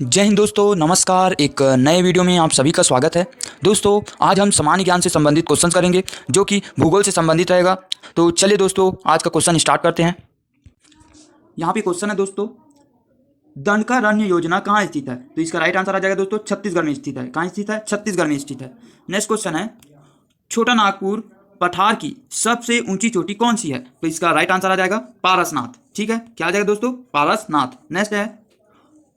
जय हिंद दोस्तों, नमस्कार। एक नए वीडियो में आप सभी का स्वागत है। दोस्तों, आज हम सामान्य ज्ञान से संबंधित क्वेश्चन करेंगे जो कि भूगोल से संबंधित रहेगा। तो चलिए दोस्तों, आज का क्वेश्चन स्टार्ट करते हैं। यहाँ पे क्वेश्चन है दोस्तों, दंडकारण्य योजना कहाँ स्थित है? तो इसका राइट आंसर आ जाएगा दोस्तों, छत्तीसगढ़ में स्थित है। कहाँ स्थित है? छत्तीसगढ़ में स्थित है। नेक्स्ट क्वेश्चन है, छोटा नागपुर पठार की सबसे ऊंची चोटी कौन सी है? तो इसका राइट आंसर आ जाएगा पारसनाथ। ठीक है, क्या आ जाएगा दोस्तों? पारसनाथ। नेक्स्ट है,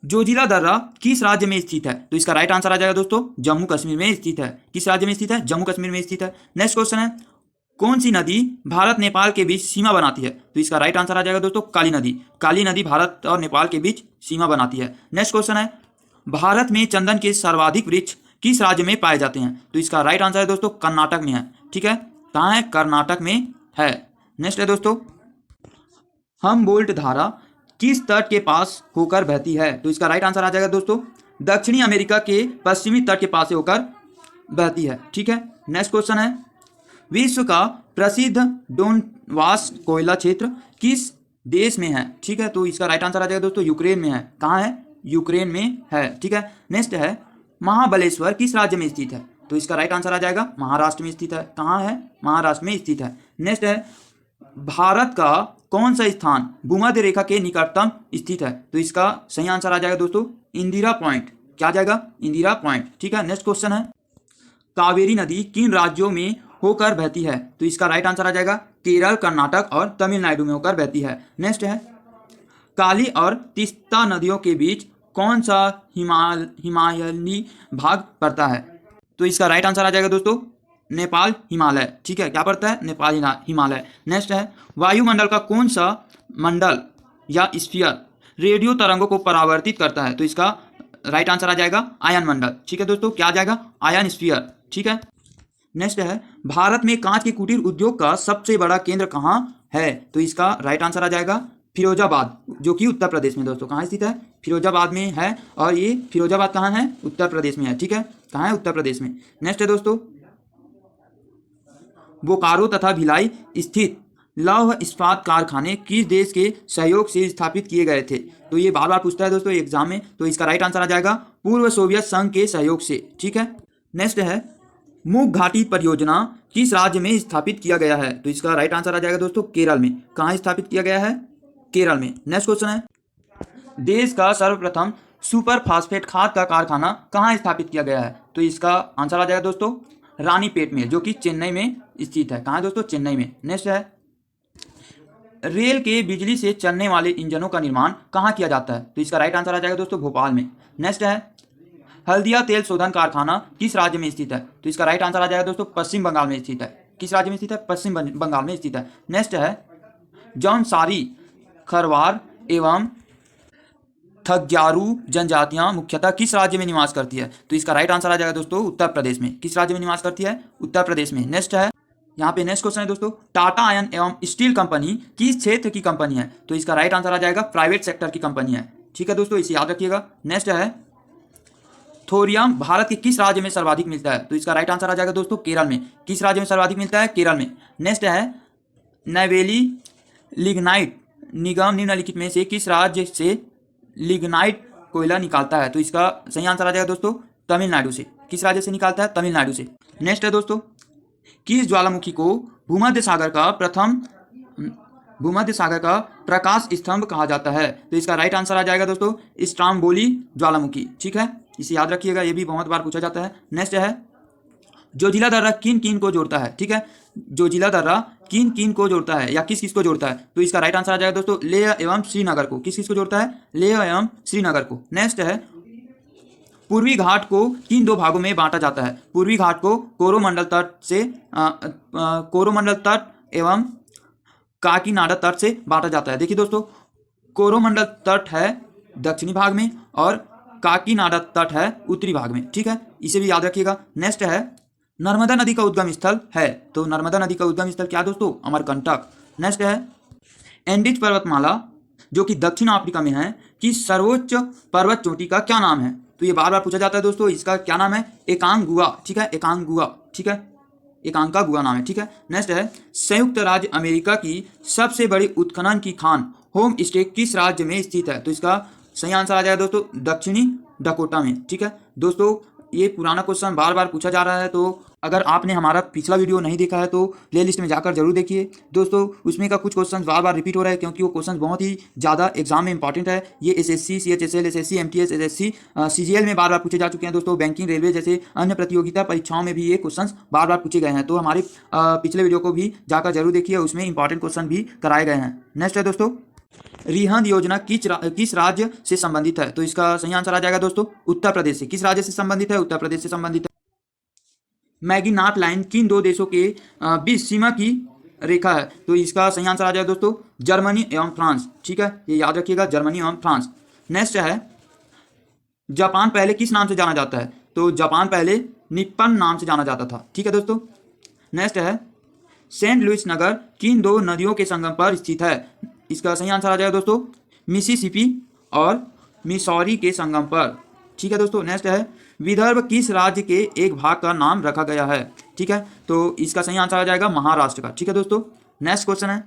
जोजिला दर्रा किस राज्य में स्थित है? तो इसका राइट आंसर आ जाएगा दोस्तों, जम्मू कश्मीर में स्थित है। किस राज्य में स्थित है? जम्मू कश्मीर में स्थित है। नेक्स्ट क्वेश्चन है, कौन सी नदी भारत नेपाल के बीच सीमा बनाती है? तो इसका राइट आंसर आ जाएगा दोस्तों, काली नदी। काली नदी भारत और नेपाल के बीच सीमा बनाती है। नेक्स्ट क्वेश्चन है, भारत में चंदन के सर्वाधिक वृक्ष किस राज्य में पाए जाते हैं? तो इसका राइट आंसर है दोस्तों, कर्नाटक में है। ठीक है, कहाँ है? कर्नाटक में है। नेक्स्ट है दोस्तों, हमबोल्ट धारा किस तट के पास होकर बहती है? तो इसका राइट आंसर आ जाएगा दोस्तों, दक्षिणी अमेरिका के पश्चिमी तट के पास से होकर बहती है। ठीक है, नेक्स्ट क्वेश्चन है, विश्व का प्रसिद्ध डोनबास कोयला क्षेत्र किस देश में है? ठीक है, तो इसका राइट आंसर आ जाएगा दोस्तों, यूक्रेन में है। कहाँ है? यूक्रेन में है। ठीक है, नेक्स्ट है, महाबलेश्वर किस राज्य में स्थित है? तो इसका राइट आंसर आ जाएगा, महाराष्ट्र में स्थित है। कहाँ है? महाराष्ट्र में स्थित है। नेक्स्ट है, भारत का कौन सा स्थान भूमध्य रेखा के निकटतम स्थित है? तो इसका सही आंसर आ जाएगा दोस्तों, इंदिरा पॉइंट। क्या आ जाएगा? इंदिरा पॉइंट। ठीक है, नेक्स्ट क्वेश्चन है, कावेरी नदी किन राज्यों में होकर बहती है? तो इसका राइट आंसर आ जाएगा, केरल, कर्नाटक और तमिलनाडु में होकर बहती है। नेक्स्ट है, काली और तीस्ता नदियों के बीच कौन सा हिमालयी भाग पड़ता है? तो इसका राइट आंसर आ जाएगा दोस्तों, नेपाल हिमालय। ठीक है, क्या पड़ता है? नेपाल हिमालय। नेक्स्ट है, वायुमंडल का कौन सा मंडल या स्फीयर रेडियो तरंगों को परावर्तित करता है? तो इसका राइट आंसर आ जाएगा, आयन मंडल। ठीक है दोस्तों, क्या आ जाएगा? Ion sphere. ठीक है, नेक्स्ट है, भारत में कांच के कुटीर उद्योग का सबसे बड़ा केंद्र कहाँ है? तो इसका राइट आंसर आ जाएगा, फिरोजाबाद, जो कि उत्तर प्रदेश में दोस्तों कहाँ स्थित है? फिरोजाबाद में है। और ये फिरोजाबाद कहाँ है? उत्तर प्रदेश में है। ठीक है, कहाँ है? उत्तर प्रदेश में। नेक्स्ट है दोस्तों, बोकारो तथा भिलाई स्थित लौह इस्पात कारखाने किस देश के सहयोग से स्थापित किए गए थे? तो ये बार बार पूछता है दोस्तों एग्जाम में। तो इसका राइट आंसर आ जाएगा, पूर्व सोवियत संघ के सहयोग से। ठीक है, नेक्स्ट है, मूक घाटी परियोजना किस राज्य में स्थापित किया गया है? तो इसका राइट आंसर आ जाएगा दोस्तों, केरल में। कहाँ स्थापित किया गया है? केरल में। नेक्स्ट क्वेश्चन है, देश का सर्वप्रथम सुपर फास्फेट खाद का कारखाना कहाँ स्थापित किया गया है? तो इसका आंसर आ जाएगा दोस्तों, रानीपेट में, जो कि चेन्नई में स्थित है। कहाँ है दोस्तों? चेन्नई में। नेक्स्ट है, रेल के बिजली से चलने वाले इंजनों का निर्माण कहाँ किया जाता है? तो इसका राइट आंसर आ जाएगा दोस्तों, भोपाल में। नेक्स्ट है, हल्दिया तेल शोधन कारखाना किस राज्य में स्थित है? तो इसका राइट आंसर आ जाएगा दोस्तों, पश्चिम बंगाल में स्थित है। किस राज्य में स्थित है? पश्चिम बंगाल में स्थित है। नेक्स्ट है, जौनसारी, खरवार एवं थग्यारू जनजातियां मुख्यतः किस राज्य में निवास करती है? तो इसका राइट आंसर आ जाएगा दोस्तों, उत्तर प्रदेश में। किस राज्य में निवास करती है? उत्तर प्रदेश में। नेक्स्ट है, यहाँ पे नेक्स्ट क्वेश्चन है दोस्तों, टाटा आयन एवं स्टील कंपनी किस क्षेत्र की कंपनी है? तो इसका राइट आंसर आ जाएगा, प्राइवेट सेक्टर की कंपनी है। ठीक है दोस्तों, इसे याद रखिएगा। नेक्स्ट है, थोरियम भारत के किस राज्य में सर्वाधिक मिलता है? तो इसका राइट आंसर आ जाएगा दोस्तों, केरल में। किस राज्य में सर्वाधिक मिलता है? केरल में। नेक्स्ट है, नवेली लिग्नाइट निगम निम्नलिखित में से किस राज्य से लिग्नाइट कोयला निकालता है? तो इसका सही आंसर आ जाएगा दोस्तों, तमिलनाडु से। किस राज्य से निकालता है? तमिलनाडु से। नेक्स्ट है दोस्तों, किस ज्वालामुखी को भूमध्य सागर का प्रकाश स्तंभ कहा जाता है? तो इसका राइट आंसर आ जाएगा दोस्तों, स्ट्राम्बोली ज्वालामुखी। ठीक है, इसे याद रखिएगा, ये भी बहुत बार पूछा जाता है। नेक्स्ट है, जोजिला दर्रा किन किन को जोड़ता है? ठीक है, जोजिला दर्रा किन किन को जोड़ता है या किस किस को जोड़ता है? तो इसका राइट आंसर आ जाएगा दोस्तों, लेह एवं श्रीनगर को। किस किस को जोड़ता है? लेह एवं श्रीनगर को। नेक्स्ट है, पूर्वी घाट को किन दो भागों में बांटा जाता है? पूर्वी घाट को कोरोमंडल तट एवं काकीनाडा तट से बांटा जाता है। देखिए दोस्तों, कोरोमंडल तट है दक्षिणी भाग में और काकीनाडा तट है उत्तरी भाग में। ठीक है, इसे भी याद रखिएगा। नेक्स्ट है, नर्मदा नदी का उद्गम स्थल है। तो नर्मदा नदी का उद्गम स्थल क्या दोस्तों? अमरकंटक। नेक्स्ट है, एंडीज पर्वतमाला जो कि दक्षिण अफ्रीका में है कि सर्वोच्च पर्वत चोटी का क्या नाम है? तो ये बार बार पूछा जाता है दोस्तों, इसका क्या नाम है? एकांगुआ। ठीक है, एकांगुआ। ठीक है, एकांका गुआ नाम है। ठीक है, नेक्स्ट है, संयुक्त राज्य अमेरिका की सबसे बड़ी उत्खनन की खान होम स्टे किस राज्य में स्थित है? तो इसका सही आंसर आ जाएगा दोस्तों दक्षिणी डकोटा में। ठीक है दोस्तों, ये पुराना क्वेश्चन बार बार पूछा जा रहा है, तो अगर आपने हमारा पिछला वीडियो नहीं देखा है तो प्लेलिस्ट में जाकर जरूर देखिए दोस्तों। उसमें का कुछ क्वेश्चन बार बार रिपीट हो रहा है क्योंकि वो क्वेश्चन बहुत ही ज़्यादा एग्जाम में इंपॉर्टेंट है। ये SSC, CHSL, SSC, MTS, SSC, CGL में बार बार पूछे जा चुके हैं दोस्तों। बैंकिंग, रेलवे जैसे अन्य प्रतियोगिता परीक्षाओं में भी ये क्वेश्चन बार बार पूछे गए हैं, तो हमारे पिछले वीडियो को भी जाकर जरूर देखिए, उसमें इंपॉर्टेंट क्वेश्चन भी कराए गए हैं। नेक्स्ट है दोस्तों, रिहंद योजना किस राज्य से संबंधित है? तो इसका सही आंसर आ जाएगा दोस्तों उत्तर प्रदेश से। किस राज्य से संबंधित है? उत्तर प्रदेश से संबंधित है। मैगीनाट लाइन किन दो देशों के बीच सीमा की रेखा है? तो इसका सही आंसर आ जाएगा दोस्तों जर्मनी एवं फ्रांस। ठीक है, ये याद रखिएगा, जर्मनी एवं फ्रांस। नेक्स्ट है, जापान पहले किस नाम से जाना जाता है? तो जापान पहले निप्पन नाम से जाना जाता था। ठीक है दोस्तों। नेक्स्ट है, सेंट लुइस नगर किन दो नदियों के संगम पर स्थित है? इसका सही आंसर आ जाएगा दोस्तों मिसिसिपी और मिसौरी के संगम पर। ठीक है दोस्तों। नेक्स्ट है, विदर्भ किस राज्य के एक भाग का नाम रखा गया है? ठीक है, तो इसका सही आंसर आ जाएगा महाराष्ट्र का। ठीक है दोस्तों। नेक्स्ट क्वेश्चन है,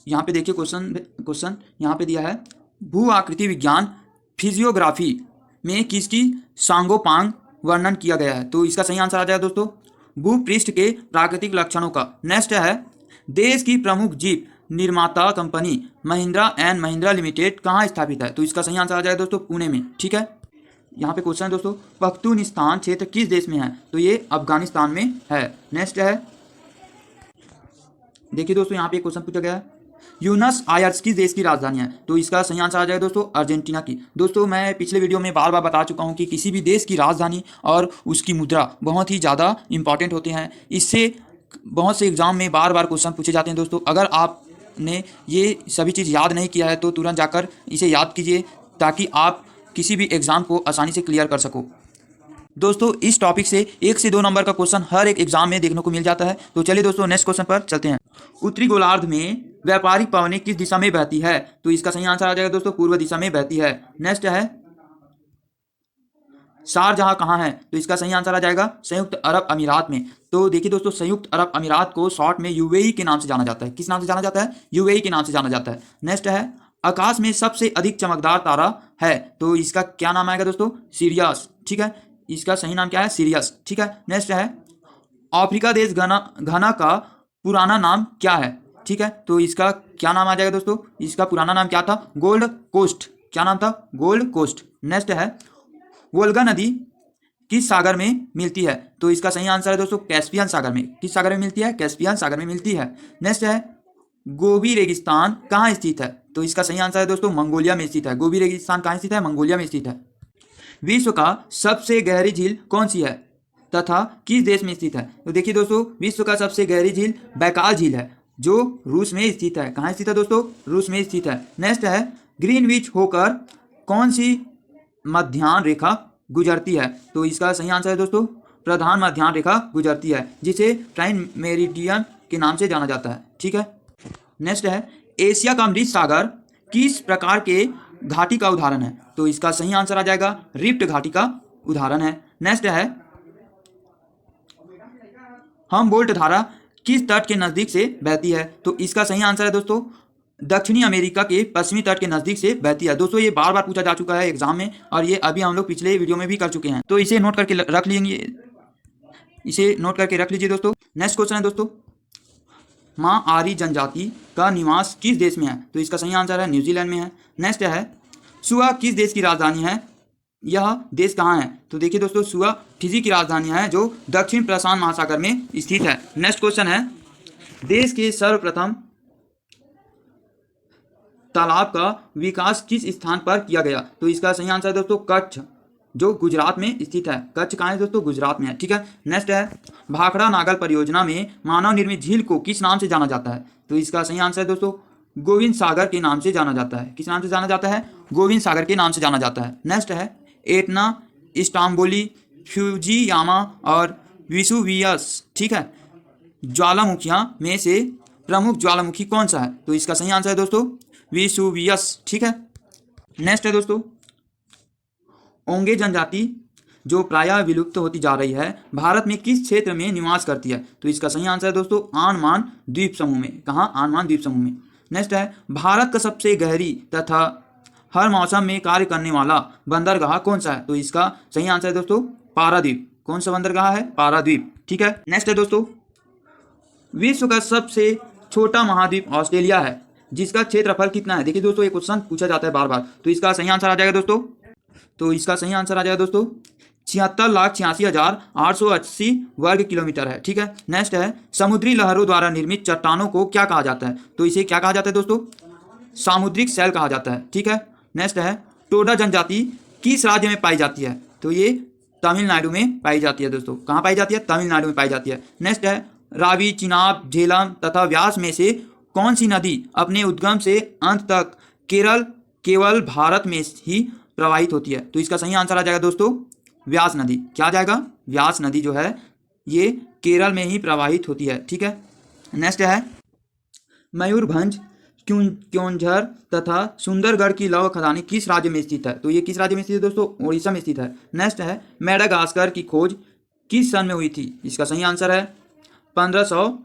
यहाँ पे देखिए क्वेश्चन यहाँ पे दिया है, भू आकृति विज्ञान फिजियोग्राफी में किसकी सांगोपांग वर्णन किया गया है? तो इसका सही आंसर आ जाएगा दोस्तों भूपृष्ठ के प्राकृतिक लक्षणों का। नेक्स्ट है, देश की प्रमुख जीप निर्माता company Mahindra and Mahindra limited कहाँ स्थापित है? तो इसका सही आंसर आ जाएगा दोस्तों पुणे में। ठीक है, यहाँ पे क्वेश्चन है दोस्तों, पख्तूनिस्तान क्षेत्र किस देश में है? तो ये अफगानिस्तान में है। नेक्स्ट है, देखिए दोस्तों यहाँ पे क्वेश्चन पूछा गया है, यूनस आयर्स किस देश की राजधानी है? तो इसका सही आंसर आ जाएगा दोस्तों अर्जेंटीना की। दोस्तों मैं पिछले वीडियो में बार बार बता चुका हूँ कि किसी भी देश की राजधानी और उसकी मुद्रा बहुत ही ज़्यादा इंपॉर्टेंट होते हैं। इससे बहुत से एग्जाम में बार बार क्वेश्चन पूछे जाते हैं दोस्तों। अगर आपने ये सभी चीज़ याद नहीं किया है तो तुरंत जाकर इसे याद कीजिए ताकि आप किसी भी एग्जाम को आसानी से क्लियर कर सको। दोस्तों इस टॉपिक से 1 से 2 नंबर का क्वेश्चन हर एक एग्जाम में देखने को मिल जाता है। तो चलिए दोस्तों नेक्स्ट क्वेश्चन पर चलते हैं। उत्तरी गोलार्ध में व्यापारिक पवनें किस दिशा में बहती है? तो इसका सही आंसर आ जाएगा दोस्तों पूर्व दिशा में बहती है। नेक्स्ट है, शारजाह कहाँ है? तो इसका सही आंसर आ जाएगा संयुक्त अरब अमीरात में। तो देखिए दोस्तों संयुक्त अरब अमीरात को शॉर्ट में यूएई के नाम से जाना जाता है। किस नाम से जाना जाता है? यूएई के नाम से जाना जाता है। नेक्स्ट है, आकाश में सबसे अधिक चमकदार तारा है? तो इसका क्या नाम आएगा दोस्तों? सीरियस। ठीक है, इसका सही नाम क्या है? सीरियस। ठीक है। नेक्स्ट है, अफ्रीका देश घना का पुराना नाम क्या है? ठीक है, तो इसका क्या नाम आ जाएगा दोस्तों? इसका पुराना नाम क्या था? Gold Coast. क्या नाम था? Gold coast. नेक्स्ट है, वोल्गा नदी किस सागर में मिलती है? तो इसका सही आंसर है दोस्तों कैस्पियन सागर में। किस सागर में मिलती है? कैस्पियन सागर में मिलती है। नेक्स्ट है, गोबी रेगिस्तान कहाँ स्थित है? तो इसका सही आंसर है दोस्तों मंगोलिया में स्थित है। गोबी रेगिस्तान कहाँ स्थित है? मंगोलिया में स्थित है। विश्व का सबसे गहरी झील कौन सी है तथा किस देश में स्थित है? तो देखिए दोस्तों विश्व का सबसे गहरी झील बैकाल झील है जो रूस में स्थित है। कहाँ स्थित है दोस्तों? रूस में स्थित है। नेक्स्ट है, ग्रीनविच होकर कौन सी मध्याह्न रेखा गुजरती है? तो इसका सही आंसर है दोस्तों प्रधान मध्याह्न रेखा गुजरती है, जिसे प्राइम मेरिडियन के नाम से जाना जाता है। ठीक है। नेक्स्ट है, एशिया का मृत सागर किस प्रकार के घाटी का उदाहरण है? तो इसका सही आंसर आ जाएगा रिफ्ट घाटी का उदाहरण है। नेक्स्ट है, हमबोल्ट धारा किस तट के नजदीक से बहती है? तो इसका सही आंसर है दोस्तों दक्षिणी अमेरिका के पश्चिमी तट के नजदीक से बहती है। दोस्तों ये बार बार पूछा जा चुका है एग्जाम में और ये अभी हम लोग पिछले वीडियो में भी कर चुके हैं, तो इसे नोट करके रख लीजिए, इसे नोट करके रख लीजिए दोस्तों। नेक्स्ट क्वेश्चन है दोस्तों, माँ आरी जनजाति का निवास किस देश में है? तो इसका सही आंसर है न्यूजीलैंड में है। नेक्स्ट है, सुआ किस देश की राजधानी है? यह देश कहाँ है? तो देखिए दोस्तों सुआ फिजी की राजधानी है जो दक्षिण प्रशांत महासागर में स्थित है। नेक्स्ट क्वेश्चन है, देश के सर्वप्रथम तालाब का विकास किस स्थान पर किया गया? तो इसका सही आंसर है दोस्तों कच्छ जो गुजरात में स्थित है। कच्छ कहाँ है दोस्तों? गुजरात में है। ठीक है। नेक्स्ट है, भाखड़ा नागल परियोजना में मानव निर्मित झील को किस नाम से जाना जाता है? तो इसका सही आंसर है दोस्तों गोविंद सागर के नाम से जाना जाता है। किस नाम से जाना जाता है? गोविंद सागर के नाम से जाना जाता है। नेक्स्ट है, एटना, इस्तांबुली, फ्यूजियामा और विसुवियस, ठीक है, ज्वालामुखियां में से प्रमुख ज्वालामुखी कौन सा है? तो इसका सही आंसर है दोस्तों विसुवियस। ठीक है। नेक्स्ट है दोस्तों, ओंगे जनजाति जो प्रायः विलुप्त होती जा रही है भारत में किस क्षेत्र में निवास करती है? तो इसका सही आंसर है दोस्तों अंडमान द्वीप समूह में। कहाँ? अंडमान द्वीप समूह में। नेक्स्ट है, भारत का सबसे गहरी तथा हर मौसम में कार्य करने वाला बंदरगाह कौन सा है? तो इसका सही आंसर है दोस्तों पारादीप। कौन सा बंदरगाह है? पारादीप। ठीक है, नेक्स्ट है दोस्तों, विश्व का सबसे छोटा महाद्वीप ऑस्ट्रेलिया है, जिसका क्षेत्रफल कितना है? देखिए दोस्तों, ये क्वेश्चन पूछा जाता है बार बार, तो इसका सही आंसर आ जाएगा दोस्तों, तो इसका सही आंसर आ जाएगा दोस्तों 76,86,880 वर्ग किलोमीटर है। ठीक है, नेक्स्ट है, समुद्री लहरों द्वारा निर्मित चट्टानों को क्या कहा जाता है? तो इसे क्या कहा जाता है दोस्तों? सामुद्रिक शैल कहा जाता है। ठीक है, नेक्स्ट है, टोडा जनजाति किस राज्य में पाई जाती है? तो ये तमिलनाडु में पाई जाती है दोस्तों। कहाँ पाई जाती है? तमिलनाडु में पाई जाती है। नेक्स्ट है, रावी, चिनाब, झेलम तथा व्यास में से कौन सी नदी अपने उद्गम से अंत तक केवल भारत में ही प्रवाहित होती है? तो इसका सही आंसर आ जाएगा दोस्तों व्यास नदी। क्या आ जाएगा? व्यास नदी जो है ये केरल में ही प्रवाहित होती है। ठीक है, नेक्स्ट है, मयूरभंज, क्योंझर तथा सुंदरगढ़ की लौह खदानें किस राज्य में स्थित है? तो ये किस राज्य में स्थित है दोस्तों? उड़ीसा में स्थित है। नेक्स्ट है, मेडागास्कर की खोज किस सन में हुई थी? इसका सही आंसर है 1500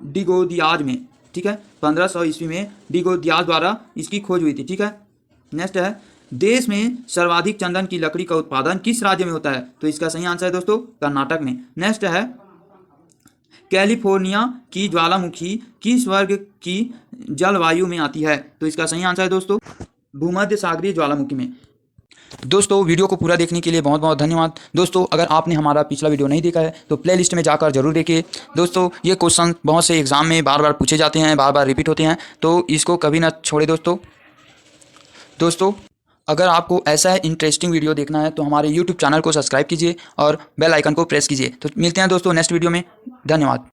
डिगोदियाज में। ठीक है, 1500 ईस्वी में डिगोदियाज द्वारा इसकी खोज हुई थी। ठीक है, नेक्स्ट है, देश में सर्वाधिक चंदन की लकड़ी का उत्पादन किस राज्य में होता है? तो इसका सही आंसर है दोस्तों कर्नाटक में। नेक्स्ट है, कैलिफोर्निया की ज्वालामुखी किस वर्ग की जलवायु में आती है? तो इसका सही आंसर है दोस्तों भूमध्य सागरीय ज्वालामुखी में। दोस्तों, वीडियो को पूरा देखने के लिए बहुत बहुत धन्यवाद। दोस्तों, अगर आपने हमारा पिछला वीडियो नहीं देखा है तो प्लेलिस्ट में जाकर जरूर देखिए। दोस्तों, ये क्वेश्चन बहुत से एग्जाम में बार बार पूछे जाते हैं, बार बार रिपीट होते हैं, तो इसको कभी ना छोड़े दोस्तों, अगर आपको ऐसा इंटरेस्टिंग वीडियो देखना है तो हमारे YouTube चैनल को सब्सक्राइब कीजिए और बेल आइकन को प्रेस कीजिए। तो मिलते हैं दोस्तों नेक्स्ट वीडियो में। धन्यवाद।